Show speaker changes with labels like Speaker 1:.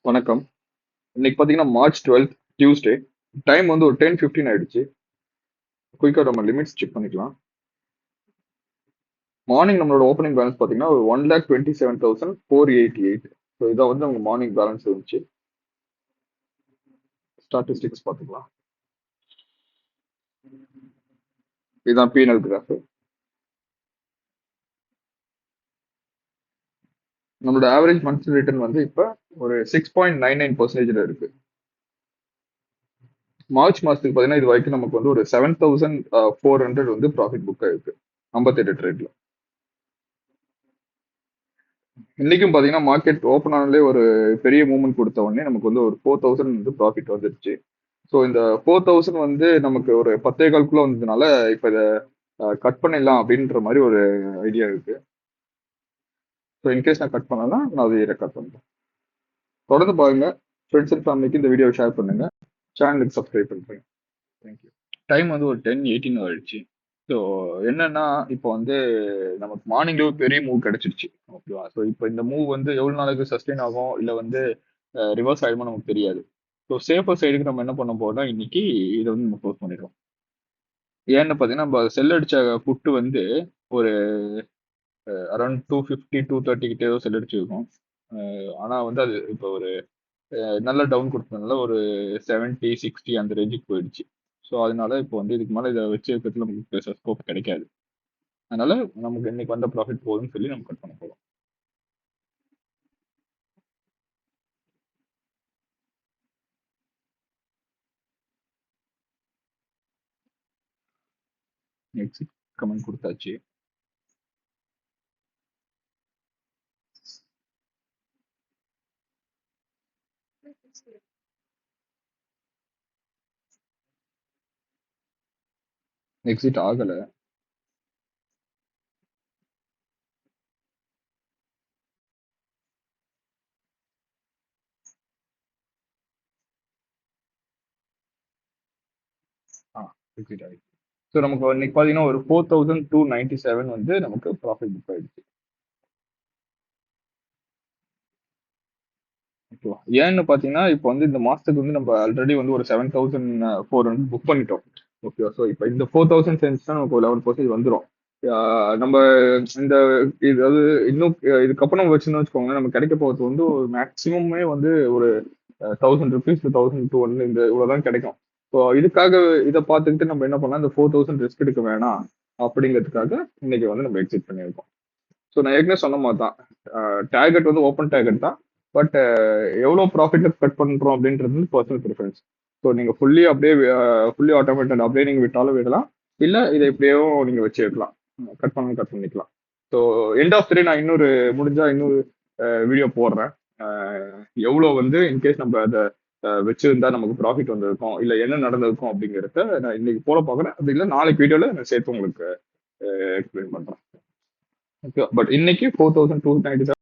Speaker 1: வணக்கம். இன்னைக்கு பார்த்தீங்கன்னா March 12th டியூஸ்டே. டைம் வந்து ஒரு 10:15 ஆயிடுச்சு. குயிக்கா நம்ம லிமிட்ஸ் செக் பண்ணிக்கலாம். மார்னிங் நம்மளோட ஓப்பனிங் பேலன்ஸ் பார்த்தீங்கன்னா ஒரு 1,27,488. ஸோ இதான் வந்து அவங்க மார்னிங் பேலன்ஸ் இருந்துச்சு. ஸ்டாட்டிஸ்டிக்ஸ் பார்த்துக்கலாம். இதுதான் P&L கிராஃப். நம்மளோட ஆவரேஜ் மந்த்லி ரிட்டர்ன் வந்து இப்போ ஒரு 6.99% இருக்கு. மார்ச் மாசத்துக்கு பார்த்தீங்கன்னா இது வரைக்கும் நமக்கு வந்து ஒரு 7,400 வந்து ப்ராஃபிட் புக் ஆயிருக்கு 58 ட்ரேட்ல. இன்னைக்கும் பாத்தீங்கன்னா மார்க்கெட் ஓப்பன் ஆனாலே ஒரு பெரிய மூவ்மெண்ட் கொடுத்த உடனே நமக்கு வந்து ஒரு 4,000 வந்து ப்ராஃபிட் வந்துருச்சு. ஸோ இந்த 4,000 வந்து நமக்கு ஒரு 10:15 வந்ததுனால இப்போ இதை கட் பண்ணிடலாம் அப்படின்ற மாதிரி ஒரு ஐடியா இருக்கு. ஸோ இன்கேஸ் நான் கட் பண்ணனா நான் அதை ரெக்கார்ட் பண்ணுறேன். தொடர்ந்து பாருங்க. ஃப்ரெண்ட்ஸ் அண்ட் ஃபேமிலிக்கு இந்த வீடியோ ஷேர் பண்ணுங்க. சேனலுக்கு சப்ஸ்கிரைப் பண்ணுறேன். தேங்க்யூ. டைம் வந்து ஒரு 10:18 ஆயிடுச்சு. ஸோ என்னன்னா இப்போ வந்து நமக்கு மார்னிங்ல ஒரு பெரிய மூவ் கிடைச்சிருச்சு. ஓகேவா? ஸோ இப்போ இந்த மூவ் வந்து எவ்வளவு நாளைக்கு சஸ்டெயின் ஆகும் இல்லை வந்து ரிவர்ஸ் ஆயிடுமோ நமக்கு தெரியாது. ஸோ சேஃபர் சைடுக்கு நம்ம என்ன பண்ண போறோம்னா இன்னைக்கு இதை வந்து நம்ம க்ளோஸ் பண்ணிடுறோம். ஏன்னு பார்த்தீங்கன்னா நம்ம செல் அடிச்ச புட்டு வந்து ஒரு அரௌண்ட் 250 230 கிட்டே செல் அடிச்சிருக்கும். ஆனால் வந்து அது இப்போ ஒரு நல்ல டவுன் கொடுத்ததுனால ஒரு 70 60 அந்த ரேஞ்சுக்கு போயிடுச்சு. ஸோ அதனால இப்போ வந்து இதுக்கு மேலே இதை வச்சு இருக்கிறதுல நமக்கு ஸ்கோப் கிடைக்காது. அதனால நமக்கு இன்னைக்கு வந்த ப்ராஃபிட் போதும்னு சொல்லி நம்ம கட் பண்ண போறோம். எக்ஸிட் கமெண்ட் கொடுத்தாச்சு. எக்ஸிட் ஆகல. எக்ஸிட் ஆயிடுச்சு. ஸோ நமக்கு இன்னைக்கு பார்த்தீங்கன்னா ஒரு 4,297 வந்து நமக்கு ப்ராஃபிட் புக் ஆயிடுச்சு. ஓகேவா? ஏன்னு பார்த்தீங்கன்னா இப்போ வந்து இந்த மாசத்துக்கு வந்து நம்ம ஆல்ரெடி வந்து ஒரு 7,400 புக் பண்ணிட்டோம். ஓகேவா? ஸோ இப்போ இந்த 4,000 சென்ஸ்னா நமக்கு ஒரு 11% வந்துடும். நம்ம இந்த இது இன்னும் இதுக்கப்புறம் நம்ம வச்சுன்னு வச்சுக்கோங்க, நம்ம கிடைக்க போகிறது வந்து ஒரு மேக்சிமமே வந்து ஒரு 1,000 ருபீஸ் 1,200 இந்த இவ்வளவுதான் கிடைக்கும். ஸோ இதுக்காக இதை பார்த்துக்கிட்டு நம்ம என்ன பண்ணலாம், இந்த 4,000 ரிஸ்க் எடுக்க வேணாம் அப்படிங்கிறதுக்காக இன்னைக்கு வந்து நம்ம எக்ஸிட் பண்ணியிருக்கோம். ஸோ நான் ஏற்கனவே சொன்ன மாதிரி தான், டார்கெட் வந்து ஓப்பன் டார்கெட் தான். பட் எவ்வளோ ப்ராஃபிட்ல கட் பண்ணுறோம் அப்படின்றது வந்து பர்சனல் ப்ரிஃபரன்ஸ். ஸோ நீங்கள் ஃபுல்லி ஆட்டோமேட்டட் அப்படியே நீங்கள் விட்டாலும் விடலாம், இல்லை இதை எப்படியும் நீங்கள் வச்சு வைக்கலாம், கட் பண்ணணும் கட் பண்ணிக்கலாம். ஸோ எண்ட் ஆஃப் த்ரீ நான் முடிஞ்சா இன்னொரு வீடியோ போடுறேன். எவ்வளோ வந்து இன்கேஸ் நம்ம அதை வச்சிருந்தா நமக்கு ப்ராஃபிட் வந்திருக்கும் இல்லை என்ன நடந்திருக்கும் அப்படிங்கிறத நான் இன்னைக்கு போல பார்க்குறேன். அப்படி இல்லை நாளைக்கு வீடியோவில் நான் சேர்த்து உங்களுக்கு எக்ஸ்பிளைன் பண்ணுறேன். ஓகே, பட் இன்னைக்கு 4,297